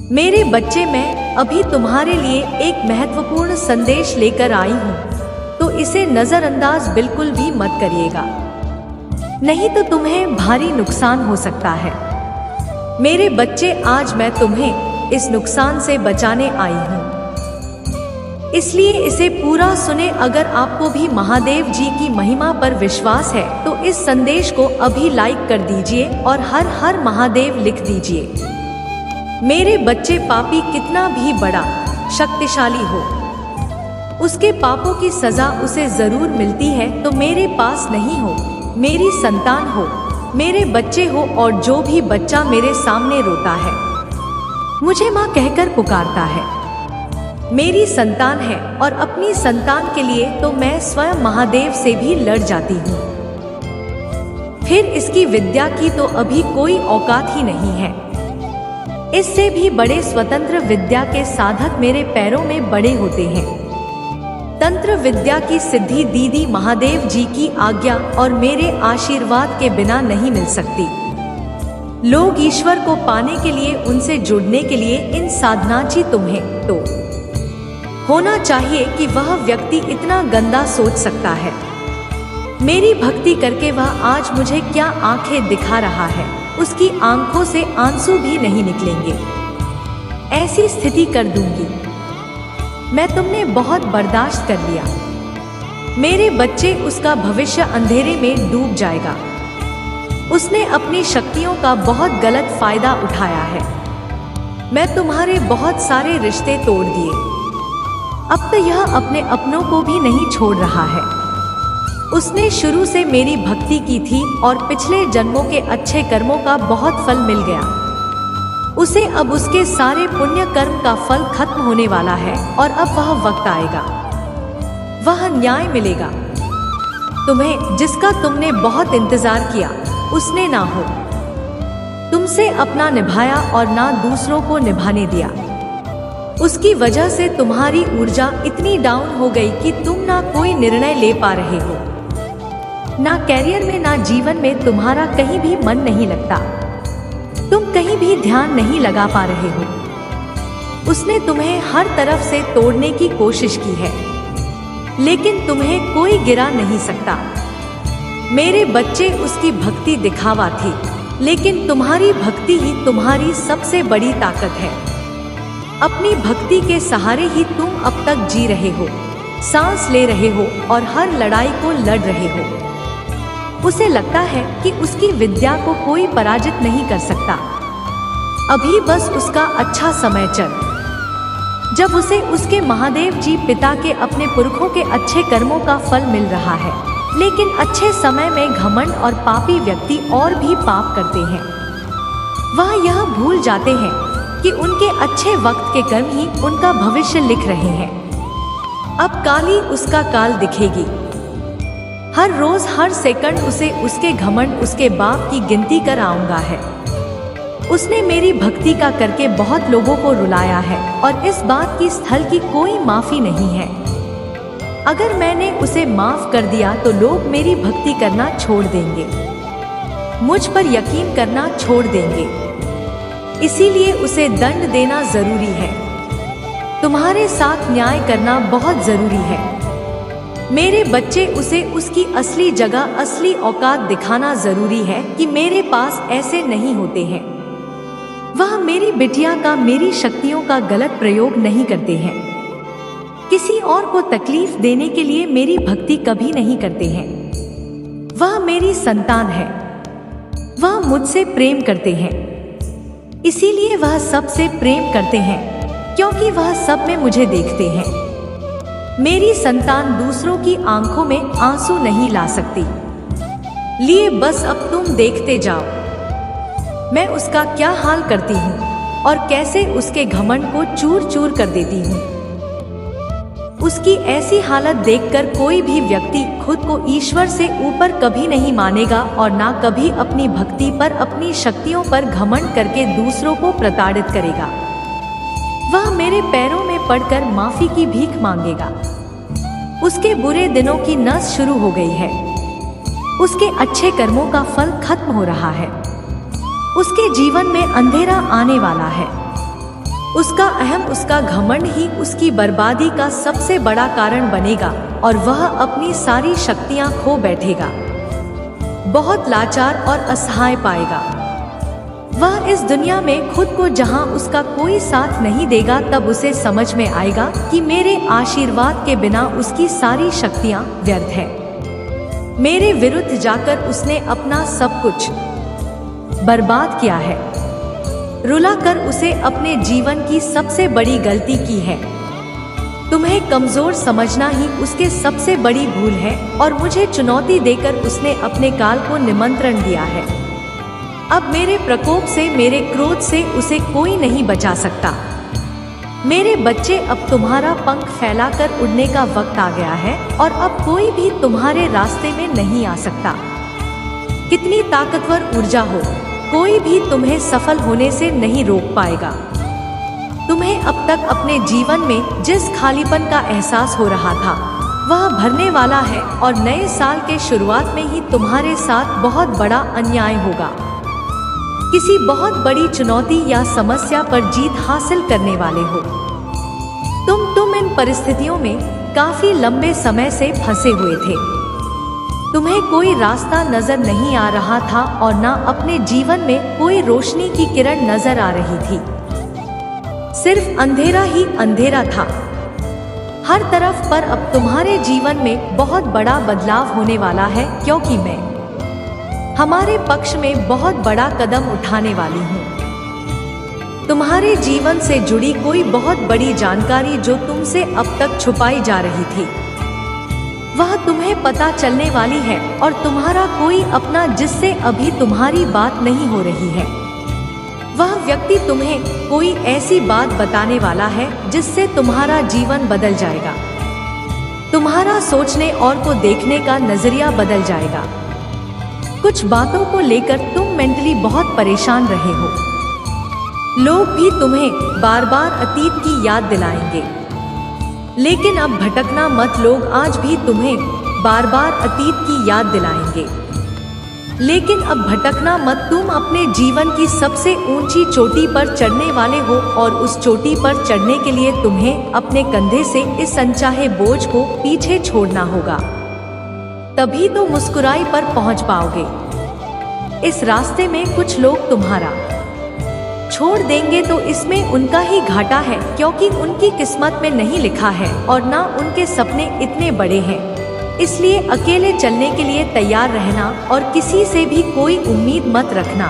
मेरे बच्चे, मैं अभी तुम्हारे लिए एक महत्वपूर्ण संदेश लेकर आई हूँ, तो इसे नजरअंदाज बिल्कुल भी मत करिएगा, नहीं तो तुम्हें भारी नुकसान हो सकता है। मेरे बच्चे, आज मैं तुम्हें इस नुकसान से बचाने आई हूँ, इसलिए इसे पूरा सुने। अगर आपको भी महादेव जी की महिमा पर विश्वास है तो इस संदेश को अभी लाइक कर दीजिए और हर हर महादेव लिख दीजिए। मेरे बच्चे, पापी कितना भी बड़ा शक्तिशाली हो, उसके पापों की सजा उसे जरूर मिलती है। तो मेरे पास नहीं हो, मेरी संतान हो, मेरे बच्चे हो, और जो भी बच्चा मेरे सामने रोता है, मुझे माँ कहकर पुकारता है, मेरी संतान है, और अपनी संतान के लिए तो मैं स्वयं महादेव से भी लड़ जाती हूँ। फिर इसकी विद्या की तो अभी कोई औकात ही नहीं है। इससे भी बड़े स्वतंत्र विद्या के साधक मेरे पैरों में बड़े होते हैं। तंत्र विद्या की सिद्धि दीदी महादेव जी की आज्ञा और मेरे आशीर्वाद के बिना नहीं मिल सकती। लोग ईश्वर को पाने के लिए, उनसे जुड़ने के लिए इन साधनाची तुम्हें तो होना चाहिए कि वह व्यक्ति इतना गंदा सोच सकता है। मेरी भक्ति करके वह आज मुझे क्या आंखें दिखा रहा है, उसकी आंखों से आंसू भी नहीं निकलेंगे। ऐसी स्थिति कर दूंगी मैं, तुमने बहुत बर्दाश्त कर लिया। मेरे बच्चे, उसका भविष्य अंधेरे में डूब जाएगा। उसने अपनी शक्तियों का बहुत गलत फायदा उठाया है। मैं तुम्हारे बहुत सारे रिश्ते तोड़ दिए, अब तो यह अपने अपनों को भी नहीं छोड़ रहा है। उसने शुरू से मेरी भक्ति की थी और पिछले जन्मों के अच्छे कर्मों का बहुत फल मिल गया। उसे अब उसके सारे पुण्य कर्म का फल खत्म होने वाला है और अब वह वक्त आएगा, वह न्याय मिलेगा। तुम्हें, जिसका तुमने बहुत इंतजार किया, उसने ना हो तुमसे अपना निभाया और ना दूसरों को निभाने दिया। उसकी वजह से तुम्हारी ऊर्जा इतनी डाउन हो गई कि तुम ना कोई निर्णय ले पा रहे हो, ना कैरियर में, ना जीवन में तुम्हारा कहीं भी मन नहीं लगता। तुम कहीं भी ध्यान नहीं लगा पा रहे हो। उसने तुम्हें हर तरफ से तोड़ने की कोशिश की है, लेकिन तुम्हें कोई गिरा नहीं सकता। मेरे बच्चे, उसकी भक्ति दिखावा थी, लेकिन तुम्हारी भक्ति ही तुम्हारी सबसे बड़ी ताकत है। अपनी भक्ति के सहारे ही तुम अब तक जी रहे हो, सांस ले रहे हो और हर लड़ाई को लड़ रहे हो। उसे लगता है कि उसकी विद्या को कोई पराजित नहीं कर सकता। अभी बस उसका अच्छा समय चल, जब उसे उसके महादेव जी पिता के, अपने पुरखों के अच्छे कर्मों का फल मिल रहा है। लेकिन अच्छे समय में घमंड और पापी व्यक्ति और भी पाप करते हैं। वह यह भूल जाते हैं कि उनके अच्छे वक्त के कर्म ही उनका भविष्य लिख रहे हैं। अब काली उसका काल दिखेगी। हर रोज, हर सेकंड उसे उसके घमंड, उसके बाप की गिनती कर आऊंगा है। उसने मेरी भक्ति का करके बहुत लोगों को रुलाया है और इस बात की स्थल की कोई माफी नहीं है। अगर मैंने उसे माफ कर दिया तो लोग मेरी भक्ति करना छोड़ देंगे, मुझ पर यकीन करना छोड़ देंगे। इसीलिए उसे दंड देना जरूरी है। तुम्हारे साथ न्याय करना बहुत जरूरी है। मेरे बच्चे, उसे उसकी असली जगह, असली औकात दिखाना जरूरी है कि मेरे पास ऐसे नहीं होते हैं। वह मेरी बिटिया का, मेरी शक्तियों का गलत प्रयोग नहीं करते हैं। किसी और को तकलीफ देने के लिए मेरी भक्ति कभी नहीं करते हैं। वह मेरी संतान है, वह मुझसे प्रेम करते हैं, इसीलिए वह सबसे प्रेम करते हैं, क्योंकि वह सब में मुझे देखते हैं। मेरी संतान दूसरों की आंखों में आंसू नहीं ला सकती, लिए बस अब तुम देखते जाओ मैं उसका क्या हाल करती हूँ और कैसे उसके घमंड को चूर चूर कर देती हूँ। उसकी ऐसी हालत देखकर कोई भी व्यक्ति खुद को ईश्वर से ऊपर कभी नहीं मानेगा और ना कभी अपनी भक्ति पर, अपनी शक्तियों पर घमंड करके दूसरों को प्रताड़ित करेगा। वह मेरे पैरों में पड़कर माफी की भीख मांगेगा। उसके बुरे दिनों की नस शुरू हो गई है। उसके अच्छे कर्मों का फल खत्म हो रहा है। उसके जीवन में अंधेरा आने वाला है। उसका अहम, उसका घमंड ही उसकी बर्बादी का सबसे बड़ा कारण बनेगा और वह अपनी सारी शक्तियां खो बैठेगा, बहुत लाचार और असहाय पाएगा। वह इस दुनिया में खुद को जहां उसका कोई साथ नहीं देगा, तब उसे समझ में आएगा कि मेरे आशीर्वाद के बिना उसकी सारी शक्तियां व्यर्थ है। मेरे विरुद्ध जाकर उसने अपना सब कुछ बर्बाद किया है। रुला कर उसे अपने जीवन की सबसे बड़ी गलती की है। तुम्हें कमजोर समझना ही उसके सबसे बड़ी भूल है और मुझे चुनौती देकर उसने अपने काल को निमंत्रण दिया है। अब मेरे प्रकोप से, मेरे क्रोध से उसे कोई नहीं बचा सकता। मेरे बच्चे, अब तुम्हारा पंख फैलाकर उड़ने का वक्त आ गया है और अब कोई भी तुम्हारे रास्ते में नहीं आ सकता। कितनी ताकतवर ऊर्जा हो, कोई भी तुम्हें सफल होने से नहीं रोक पाएगा। तुम्हें अब तक अपने जीवन में जिस खालीपन का एहसास हो रहा था, वह भरने वाला है और नए साल के शुरुआत में ही तुम्हारे साथ बहुत बड़ा अन्याय होगा। किसी बहुत बड़ी चुनौती या समस्या पर जीत हासिल करने वाले हो। तुम इन परिस्थितियों में काफी लंबे समय से फंसे हुए थे। तुम्हें कोई रास्ता नजर नहीं आ रहा था और ना अपने जीवन में कोई रोशनी की किरण नजर आ रही थी। सिर्फ अंधेरा ही अंधेरा था हर तरफ। पर अब तुम्हारे जीवन में बहुत बड़ा बदलाव होने वाला है, क्योंकि मैं हमारे पक्ष में बहुत बड़ा कदम उठाने वाली हूँ। तुम्हारे जीवन से जुड़ी कोई बहुत बड़ी जानकारी जो तुमसे अब तक छुपाई जा रही थी, वह तुम्हें पता चलने वाली है। और तुम्हारा कोई अपना जिससे अभी तुम्हारी बात नहीं हो रही है, वह व्यक्ति तुम्हें कोई ऐसी बात बताने वाला है जिससे तुम्हारा जीवन बदल जाएगा। तुम्हारा सोचने और को देखने का नजरिया बदल जाएगा। कुछ बातों को लेकर तुम मेंटली बहुत परेशान रहे हो। लोग भी तुम्हें बार बार अतीत की याद दिलाएंगे, लेकिन अब भटकना मत। लोग आज भी तुम्हें बार बार अतीत की याद दिलाएंगे, लेकिन अब भटकना मत। तुम अपने जीवन की सबसे ऊंची चोटी पर चढ़ने वाले हो और उस चोटी पर चढ़ने के लिए तुम्हें अपने कंधे से इस अनचाहे बोझ को पीछे छोड़ना होगा, तभी तो मुस्कुराई पर पहुंच पाओगे। इस रास्ते में कुछ लोग तुम्हारा छोड़ देंगे तो इसमें उनका ही घाटा है, क्योंकि उनकी किस्मत में नहीं लिखा है और ना उनके सपने इतने बड़े हैं। इसलिए अकेले चलने के लिए तैयार रहना और किसी से भी कोई उम्मीद मत रखना।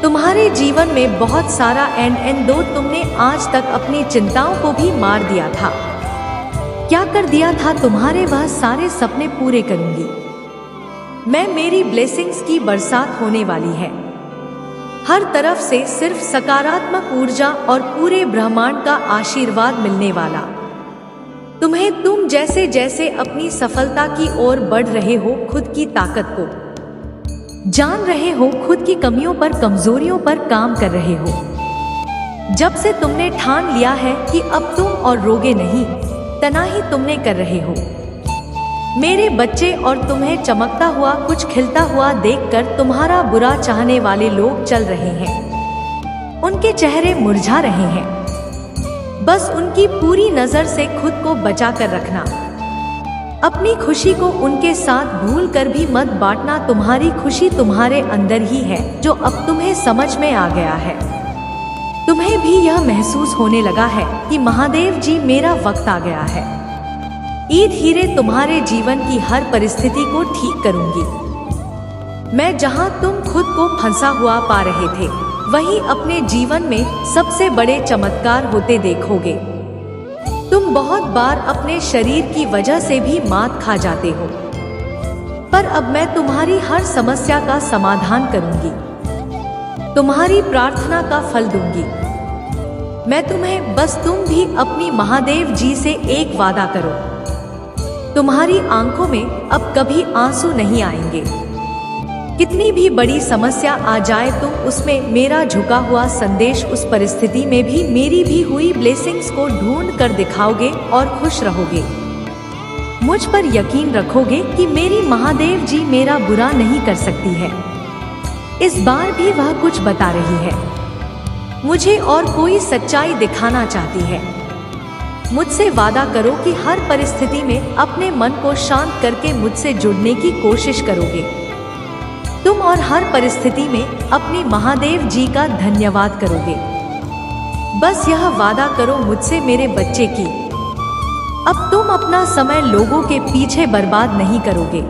तुम्हारे जीवन में बहुत सारा एंड दो। तुमने आज तक अपनी चिंताओं को भी मार दिया था। क्या कर दिया था? तुम्हारे वह सारे सपने पूरे करूंगी मैं। मेरी ब्लेसिंग्स की बरसात होने वाली है। हर तरफ से सिर्फ सकारात्मक ऊर्जा और पूरे ब्रह्मांड का आशीर्वाद मिलने वाला। तुम्हें तुम जैसे जैसे अपनी सफलता की ओर बढ़ रहे हो, खुद की ताकत को जान रहे हो, खुद की कमियों पर, कमजोरियों पर काम कर रहे हो। जब से तुमने ठान लिया है कि अब तुम और रोगे नहीं, तनाही तुमने कर रहे हो मेरे बच्चे। और तुम्हें चमकता हुआ, कुछ खिलता हुआ देखकर तुम्हारा बुरा चाहने वाले लोग चल रहे हैं। उनके चेहरे मुरझा रहे हैं। बस उनकी पूरी नजर से खुद को बचा कर रखना। अपनी खुशी को उनके साथ भूल कर भी मत बांटना। तुम्हारी खुशी तुम्हारे अंदर ही है, जो अब तुम्हें समझ में आ गया है। तुम्हें भी यह महसूस होने लगा है कि महादेव जी, मेरा वक्त आ गया है। ईद हीरे तुम्हारे जीवन की हर परिस्थिति को ठीक करूंगी मैं। जहां तुम खुद को फंसा हुआ पा रहे थे, वहीं अपने जीवन में सबसे बड़े चमत्कार होते देखोगे। तुम बहुत बार अपने शरीर की वजह से भी मात खा जाते हो, पर अब मैं तुम्हारी हर समस्या का समाधान करूंगी। तुम्हारी प्रार्थना का फल दूंगी मैं तुम्हें। बस तुम भी अपनी महादेव जी से एक वादा करो। तुम्हारी आंखों में अब कभी आंसू नहीं आएंगे। कितनी भी बड़ी समस्या आ जाए, तुम उसमें मेरा झुका हुआ संदेश, उस परिस्थिति में भी मेरी भी हुई ब्लेसिंग्स को ढूंढ कर दिखाओगे और खुश रहोगे। मुझ पर यकीन रखोगे कि मेरी महादेव जी मेरा बुरा नहीं कर सकती है। इस बार भी वह कुछ बता रही है। मुझे और कोई सच्चाई दिखाना चाहती है। मुझसे वादा करो कि हर परिस्थिति में अपने मन को शांत करके मुझसे जुड़ने की कोशिश करोगे। तुम और हर परिस्थिति में अपनी महादेव जी का धन्यवाद करोगे। बस यह वादा करो मुझसे मेरे बच्चे की। अब तुम अपना समय लोगों के पीछे बर्बाद नहीं करोगे,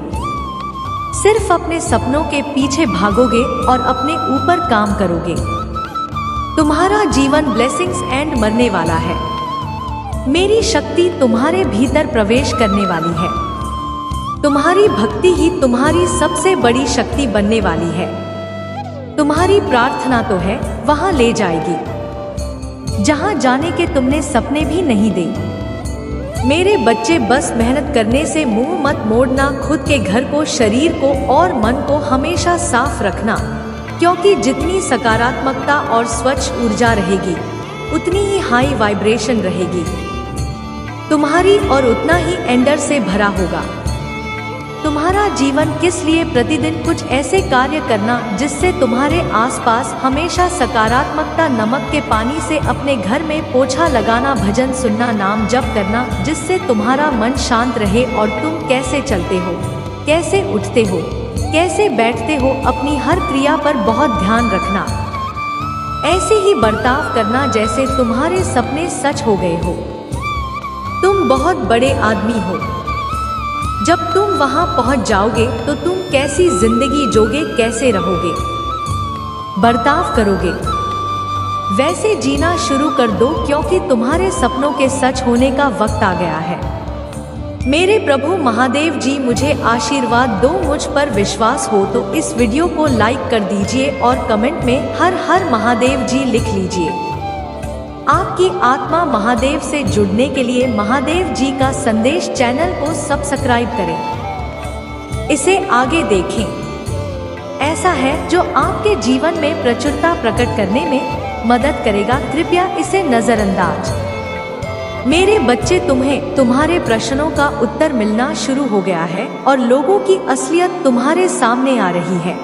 सिर्फ अपने सपनों के पीछे भागोगे और अपने ऊपर काम करोगे। तुम्हारा जीवन ब्लेसिंग्स एंड मरने वाला है। मेरी शक्ति तुम्हारे भीतर प्रवेश करने वाली है। तुम्हारी भक्ति ही तुम्हारी सबसे बड़ी शक्ति बनने वाली है। तुम्हारी प्रार्थना तो है वहां ले जाएगी जहां जाने के तुमने सपने भी नहीं दे। मेरे बच्चे, बस मेहनत करने से मुंह मत मोड़ना। खुद के घर को, शरीर को और मन को हमेशा साफ रखना, क्योंकि जितनी सकारात्मकता और स्वच्छ ऊर्जा रहेगी उतनी ही हाई वाइब्रेशन रहेगी तुम्हारी, और उतना ही एंडर से भरा होगा। तुम्हारा जीवन किस लिए प्रतिदिन कुछ ऐसे कार्य करना जिससे तुम्हारे आसपास हमेशा सकारात्मकता, नमक के पानी से अपने घर में पोछा लगाना, भजन सुनना, नाम जप करना, जिससे तुम्हारा मन शांत रहे और तुम कैसे चलते हो, कैसे उठते हो, कैसे बैठते हो, अपनी हर क्रिया पर बहुत ध्यान रखना। ऐसे ही बर्ताव करना जैसे तुम्हारे सपने सच हो गए हो। तुम बहुत बड़े आदमी हो। जब तुम वहां पहुंच जाओगे तो तुम कैसी जिंदगी जोगे, कैसे रहोगे, बर्ताव करोगे, वैसे जीना शुरू कर दो, क्योंकि तुम्हारे सपनों के सच होने का वक्त आ गया है। मेरे प्रभु महादेव जी मुझे आशीर्वाद दो। मुझ पर विश्वास हो तो इस वीडियो को लाइक कर दीजिए और कमेंट में हर हर महादेव जी लिख लीजिए। आपकी आत्मा महादेव से जुड़ने के लिए महादेव जी का संदेश चैनल को सब्सक्राइब करें, इसे आगे देखें। ऐसा है जो आपके जीवन में प्रचुरता प्रकट करने में मदद करेगा। कृपया इसे नजरअंदाज। मेरे बच्चे, तुम्हें तुम्हारे प्रश्नों का उत्तर मिलना शुरू हो गया है और लोगों की असलियत तुम्हारे सामने आ रही है।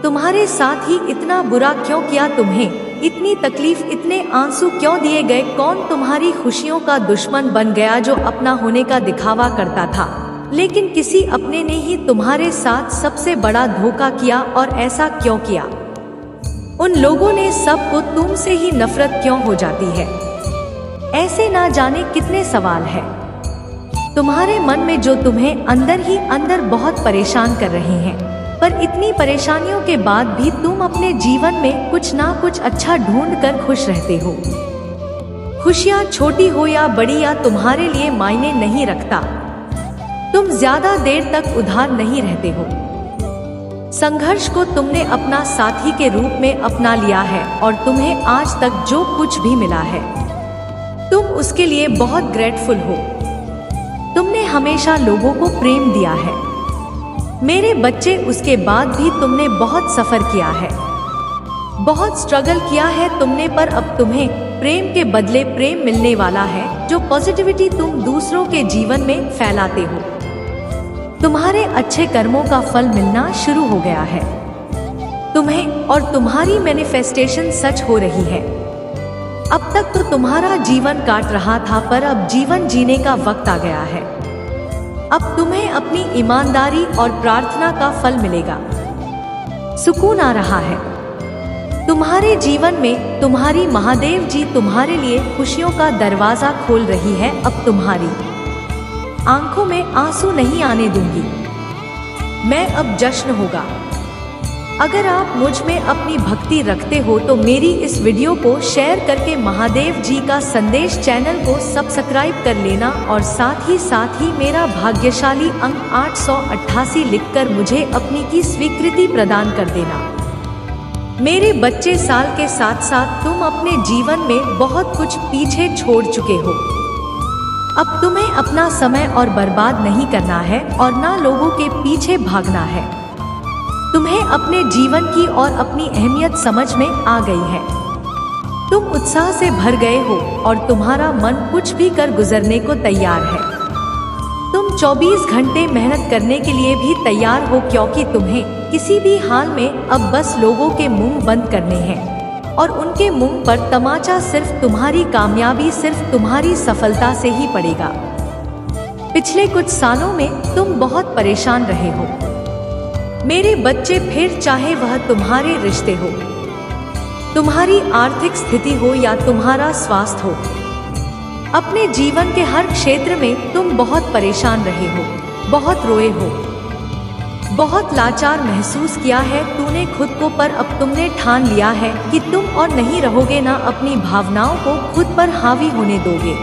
तुम्हारे साथ ही इतना बुरा क्यों किया, तुम्हें इतनी तकलीफ, इतने आंसू क्यों दिए गए, कौन तुम्हारी खुशियों का दुश्मन बन गया जो अपना होने का दिखावा करता था, लेकिन किसी अपने ने ही तुम्हारे साथ सबसे बड़ा धोखा किया, और ऐसा क्यों किया? उन लोगों ने सबको तुमसे ही नफरत क्यों हो जाती है? ऐसे ना जाने कितने सवाल है तुम्हारे मन में जो तुम्हें अंदर ही अंदर बहुत परेशान कर रहे हैं। पर इतनी परेशानियों के बाद भी तुम अपने जीवन में कुछ ना कुछ अच्छा ढूंढ कर खुश रहते हो। खुशियां छोटी हो या बड़ी या तुम्हारे लिए मायने नहीं रखता। तुम ज्यादा देर तक उधार नहीं रहते हो। संघर्ष को तुमने अपना साथी के रूप में अपना लिया है और तुम्हें आज तक जो कुछ भी मिला है तुम उसके लिए बहुत ग्रेटफुल हो। तुमने हमेशा लोगों को प्रेम दिया है मेरे बच्चे, उसके बाद भी तुमने बहुत सफर किया है, बहुत स्ट्रगल किया है तुमने, पर अब तुम्हें प्रेम के बदले प्रेम मिलने वाला है। जो पॉजिटिविटी तुम दूसरों के जीवन में फैलाते हो, तुम्हारे अच्छे कर्मों का फल मिलना शुरू हो गया है तुम्हें, और तुम्हारी मैनिफेस्टेशन सच हो रही है। अब तक तो तुम्हारा जीवन काट रहा था, पर अब जीवन जीने का वक्त आ गया है। अब तुम्हें अपनी ईमानदारी और प्रार्थना का फल मिलेगा। सुकून आ रहा है तुम्हारे जीवन में। तुम्हारी महादेव जी तुम्हारे लिए खुशियों का दरवाजा खोल रही है। अब तुम्हारी आंखों में आंसू नहीं आने दूंगी मैं, अब जश्न होगा। अगर आप मुझ में अपनी भक्ति रखते हो तो मेरी इस वीडियो को शेयर करके महादेव जी का संदेश चैनल को सब्सक्राइब कर लेना, और साथ ही मेरा भाग्यशाली अंक 888 लिखकर मुझे अपनी की स्वीकृति प्रदान कर देना। मेरे बच्चे, साल के साथ साथ तुम अपने जीवन में बहुत कुछ पीछे छोड़ चुके हो। अब तुम्हें अपना समय और बर्बाद नहीं करना है और ना लोगों के पीछे भागना है। तुम्हें अपने जीवन की और अपनी अहमियत समझ में आ गई है। तुम उत्साह से भर गए हो और तुम्हारा मन कुछ भी कर गुजरने को तैयार है। तुम 24 घंटे मेहनत करने के लिए भी तैयार हो, क्योंकि तुम्हें किसी भी हाल में अब बस लोगों के मुंह बंद करने हैं। और उनके मुंह पर तमाचा सिर्फ तुम्हारी कामयाबी, सिर्फ तुम्हारी सफलता से ही पड़ेगा। पिछले कुछ सालों में तुम बहुत परेशान रहे हो मेरे बच्चे, फिर चाहे वह तुम्हारे रिश्ते हो, तुम्हारी आर्थिक स्थिति हो या तुम्हारा स्वास्थ्य हो। अपने जीवन के हर क्षेत्र में तुम बहुत परेशान रहे हो, बहुत रोए हो, बहुत लाचार महसूस किया है तूने खुद को, पर अब तुमने ठान लिया है कि तुम और नहीं रहोगे, ना अपनी भावनाओं को खुद पर हावी होने दोगे।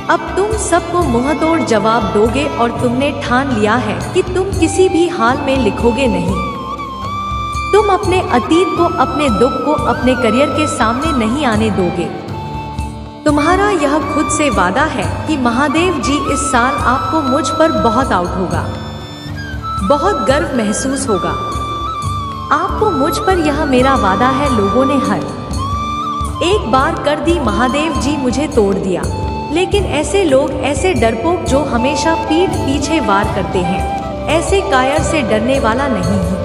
अब तुम सबको मुंहतोड़ जवाब दोगे और तुमने ठान लिया है कि तुम किसी भी हाल में लिखोगे नहीं। तुम अपने अतीत को, अपने दुख को अपने करियर के सामने नहीं आने दोगे। तुम्हारा यह खुद से वादा है कि महादेव जी इस साल आपको मुझ पर बहुत आउट होगा, बहुत गर्व महसूस होगा आपको मुझ पर, यह मेरा वादा है। लोगों ने हर एक बार कर दी महादेव जी मुझे तोड़ दिया, लेकिन ऐसे लोग, ऐसे डरपोक जो हमेशा पीठ पीछे वार करते हैं, ऐसे कायर से डरने वाला नहीं हूँ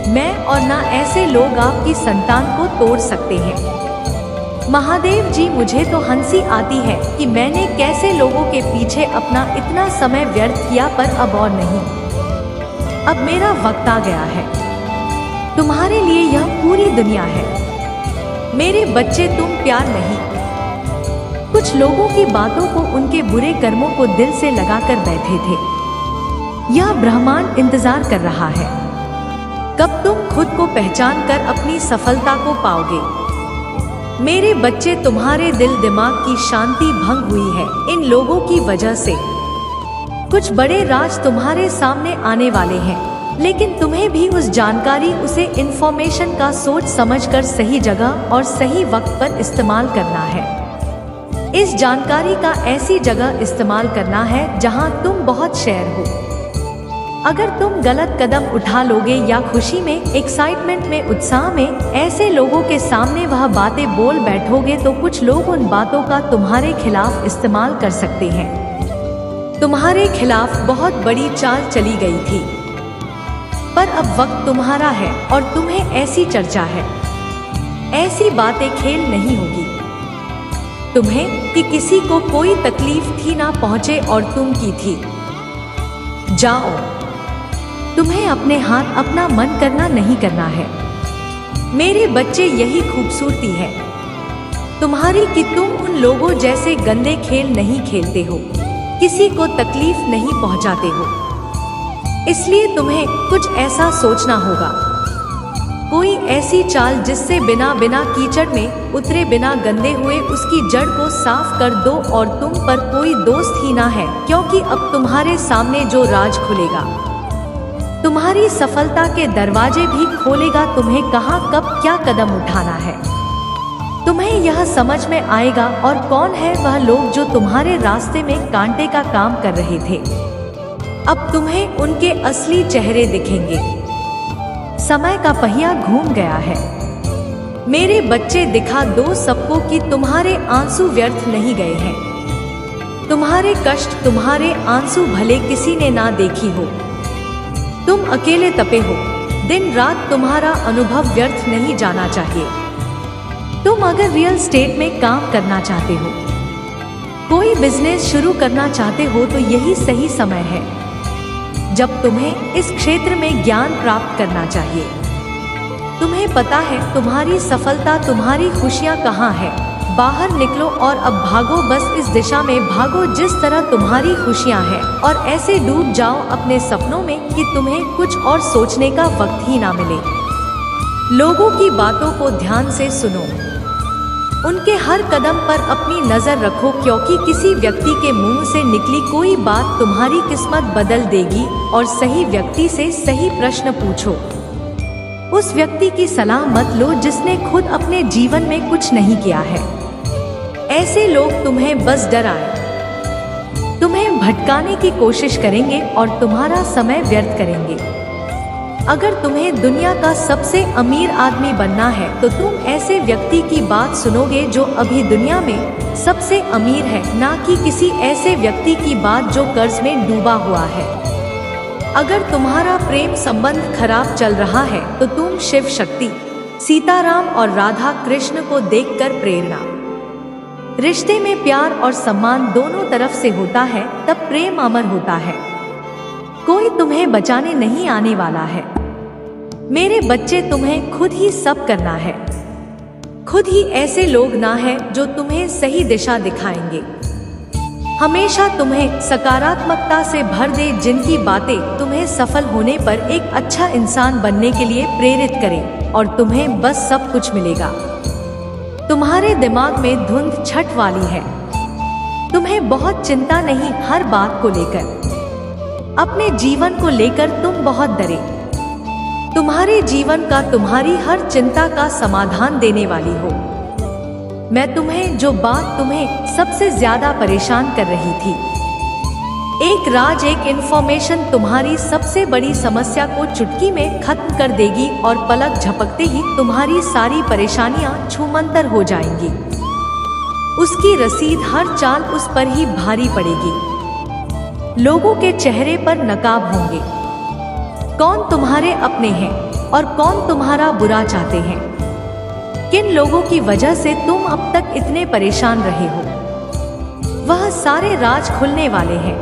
मैं, और ना ऐसे लोग आपकी संतान को तोड़ सकते हैं। महादेव जी मुझे तो हंसी आती है कि मैंने कैसे लोगों के पीछे अपना इतना समय व्यर्थ किया, पर अब और नहीं, अब मेरा वक्त आ गया है। तुम्हारे लिए यह पूरी दुनिया है मेरे बच्चे, तुम प्यार नहीं। कुछ लोगों की बातों को, उनके बुरे कर्मों को दिल से लगाकर बैठे थे। यह ब्रह्मांड इंतजार कर रहा है कब तुम खुद को पहचान कर अपनी सफलता को पाओगे। मेरे बच्चे, तुम्हारे दिल दिमाग की शांति भंग हुई है इन लोगों की वजह से। कुछ बड़े राज तुम्हारे सामने आने वाले हैं, लेकिन तुम्हें भी उस जानकारी, उसे इंफॉर्मेशन का सोच समझकर सही जगह और सही वक्त पर इस्तेमाल करना है। इस जानकारी का ऐसी जगह इस्तेमाल करना है जहां तुम बहुत शेयर हो। अगर तुम गलत कदम उठा लोगे या खुशी में, एक्साइटमेंट में, उत्साह में ऐसे लोगों के सामने वह बातें बोल बैठोगे तो कुछ लोग उन बातों का तुम्हारे खिलाफ इस्तेमाल कर सकते हैं। तुम्हारे खिलाफ बहुत बड़ी चाल चली गई थी, पर अब वक्त तुम्हारा है और तुम्हें ऐसी चर्चा है, ऐसी बातें खेल नहीं होगी तुम्हें कि किसी को कोई तकलीफ थी ना पहुंचे और तुम की थी। जाओ, तुम्हें अपने हाथ, अपना मन करना नहीं करना है मेरे बच्चे। यही खूबसूरती है तुम्हारी कि तुम उन लोगों जैसे गंदे खेल नहीं खेलते हो, किसी को तकलीफ नहीं पहुंचाते हो। इसलिए तुम्हें कुछ ऐसा सोचना होगा, कोई ऐसी चाल जिससे बिना कीचड़ में उतरे, बिना गंदे हुए उसकी जड़ को साफ कर दो। और तुम पर कोई दोस्त ही ना है, क्योंकि अब तुम्हारे सामने जो राज खुलेगा, तुम्हारी सफलता के दरवाजे भी खोलेगा। तुम्हें कहाँ, कब, क्या कदम उठाना है, तुम्हें यह समझ में आएगा। और कौन है वह लोग जो तुम्हारे रास्ते में कांटे का काम कर रहे थे, अब तुम्हें उनके असली चेहरे दिखेंगे। समय का पहिया घूम गया है मेरे बच्चे। दिखा दो सबको कि तुम्हारे आंसू व्यर्थ नहीं गए हैं। तुम्हारे कष्ट, तुम्हारे आंसू भले किसी ने ना देखी हो, तुम अकेले तपे हो दिन रात, तुम्हारा अनुभव व्यर्थ नहीं जाना चाहिए। तुम अगर रियल स्टेट में काम करना चाहते हो, कोई बिजनेस शुरू करना चाहते हो, तो यही सही समय है जब तुम्हें इस क्षेत्र में ज्ञान प्राप्त करना चाहिए। तुम्हें पता है तुम्हारी सफलता, तुम्हारी खुशियाँ कहाँ है। बाहर निकलो और अब भागो, बस इस दिशा में भागो जिस तरह तुम्हारी खुशियाँ हैं, और ऐसे डूब जाओ अपने सपनों में कि तुम्हें कुछ और सोचने का वक्त ही ना मिले। लोगों की बातों को ध्यान से सुनो, उनके हर कदम पर अपनी नजर रखो, क्योंकि किसी व्यक्ति के मुंह से निकली कोई बात तुम्हारी किस्मत बदल देगी। और सही व्यक्ति से सही प्रश्न पूछो, उस व्यक्ति की सलाह मत लो जिसने खुद अपने जीवन में कुछ नहीं किया है। ऐसे लोग तुम्हें बस डराएं, तुम्हें भटकाने की कोशिश करेंगे और तुम्हारा समय व्यर्थ करेंगे। अगर तुम्हें दुनिया का सबसे अमीर आदमी बनना है तो तुम ऐसे व्यक्ति की बात सुनोगे जो अभी दुनिया में सबसे अमीर है, ना कि किसी ऐसे व्यक्ति की बात जो कर्ज में डूबा हुआ है। अगर तुम्हारा प्रेम संबंध खराब चल रहा है तो तुम शिव शक्ति सीताराम और राधा कृष्ण को देखकर प्रेरणा। रिश्ते में प्यार और सम्मान दोनों तरफ से होता है तब प्रेम अमर होता है। कोई तुम्हें बचाने नहीं आने वाला है। मेरे बच्चे, तुम्हें खुद ही सब करना है। खुद ही ऐसे लोग ना है जो तुम्हें सही दिशा दिखाएंगे। हमेशा तुम्हें सकारात्मकता से भर दे, जिनकी बातें तुम्हें सफल होने पर एक अच्छा इंसान बनने के लिए प्रेरित करें और तुम्हें बस सब कुछ मिलेगा। तुम्हारे दिमाग में धुंध छट वाली है। तुम्हें बहुत चिंता नहीं हर बात को लेकर। अपने जीवन को लेकर तुम बहुत डरे। तुम्हारे जीवन का तुम्हारी हर चिंता का समाधान देने वाली हो। मैं तुम्हें जो बात तुम्हें सबसे ज्यादा परेशान कर रही थी, एक राज, एक इंफॉर्मेशन तुम्हारी सबसे बड़ी समस्या को चुटकी में खत्म कर देगी और पलक झपकते ही तुम्हारी सारी परेशानियां छूमंतर हो जाएंगी। उसकी रसीद हर चाल उस पर ही भारी पड़ेगी। लोगों के चेहरे पर नकाब होंगे। कौन तुम्हारे अपने हैं और कौन तुम्हारा बुरा चाहते हैं। किन लोगों की वजह से तुम अब तक इतने परेशान रहे हो, वह सारे राज खुलने वाले हैं।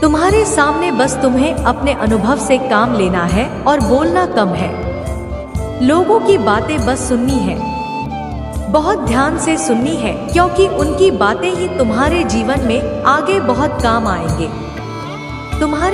तुम्हारे सामने बस तुम्हें अपने अनुभव से काम लेना है और बोलना कम है। लोगों की बातें बस सुननी है, बहुत ध्यान से सुननी है, क्योंकि उनकी बातें ही तुम्हारे जीवन में आगे बहुत काम आएंगे। तुम्हारे